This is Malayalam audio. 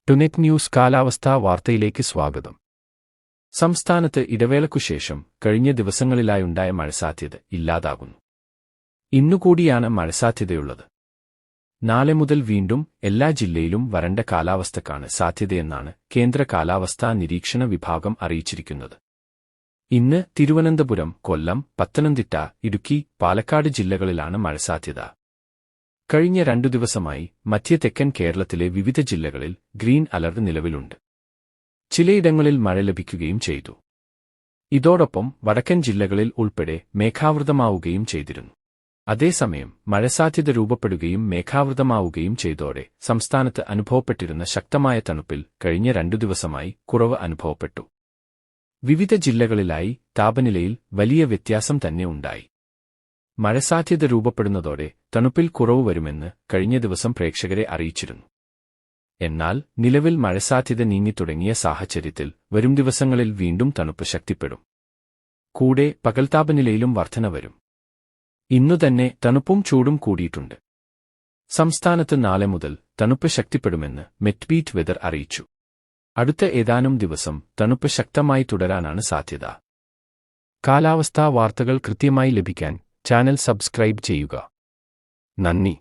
ടുനെറ്റ് ന്യൂസ് കാലാവസ്ഥാ വാർത്തയിലേക്ക് സ്വാഗതം. സംസ്ഥാനത്ത് ഇടവേളയ്ക്കുശേഷം കഴിഞ്ഞ ദിവസങ്ങളിലായുണ്ടായ മഴസാധ്യത ഇല്ലാതാകുന്നു. ഇന്നുകൂടിയാണ് മഴസാധ്യതയുള്ളത്. നാളെ മുതൽ വീണ്ടും എല്ലാ ജില്ലയിലും വരണ്ട കാലാവസ്ഥക്കാണ് സാധ്യതയെന്നാണ് കേന്ദ്ര കാലാവസ്ഥാ നിരീക്ഷണ വിഭാഗം അറിയിച്ചിരിക്കുന്നത്. ഇന്ന് തിരുവനന്തപുരം, കൊല്ലം, പത്തനംതിട്ട, ഇടുക്കി, പാലക്കാട് ജില്ലകളിലാണ് മഴസാധ്യത. കഴിഞ്ഞ 2 ദിവസമായി മധ്യ-തെക്കൻ കേരളത്തിലെ വിവിധ ജില്ലകളിൽ ഗ്രീൻ അലർട്ട് നിലവിലുണ്ട്. ചിലയിടങ്ങളിൽ മഴ ലഭിക്കുകയും ചെയ്തു. ഇതോടൊപ്പം വടക്കൻ ജില്ലകളിൽ ഉൾപ്പെടെ മേഘാവൃതമാവുകയും ചെയ്തിരുന്നു. അതേസമയം മഴസാധ്യത രൂപപ്പെടുകയും മേഘാവൃതമാവുകയും ചെയ്തോടെ സംസ്ഥാനത്ത് അനുഭവപ്പെട്ടിരുന്ന ശക്തമായ തണുപ്പിൽ കഴിഞ്ഞ 2 ദിവസമായി കുറവ് അനുഭവപ്പെട്ടു. വിവിധ ജില്ലകളിലായി താപനിലയിൽ വലിയ വ്യത്യാസം തന്നെ ഉണ്ടായി. മഴസാധ്യത രൂപപ്പെടുന്നതോടെ തണുപ്പിൽ കുറവ് വരുമെന്ന് കഴിഞ്ഞ ദിവസം പ്രേക്ഷകരെ അറിയിച്ചിരുന്നു. എന്നാൽ നിലവിൽ മഴസാധ്യത നീങ്ങിത്തുടങ്ങിയ സാഹചര്യത്തിൽ വരും ദിവസങ്ങളിൽ വീണ്ടും തണുപ്പ് ശക്തിപ്പെടും. കൂടെ പകൽ താപനിലയിലും വർധന വരും. ഇന്നുതന്നെ തണുപ്പും ചൂടും കൂടിയിട്ടുണ്ട്. സംസ്ഥാനത്ത് നാളെ മുതൽ തണുപ്പ് ശക്തിപ്പെടുമെന്ന് മെറ്റ്ബീറ്റ് വെതർ അറിയിച്ചു. അടുത്ത ഏതാനും ദിവസം തണുപ്പ് ശക്തമായി തുടരാനാണ് സാധ്യത. കാലാവസ്ഥാ വാർത്തകൾ കൃത്യമായി ലഭിക്കാൻ ചാനൽ സബ്സ്ക്രൈബ് ചെയ്യുക. നന്ദി.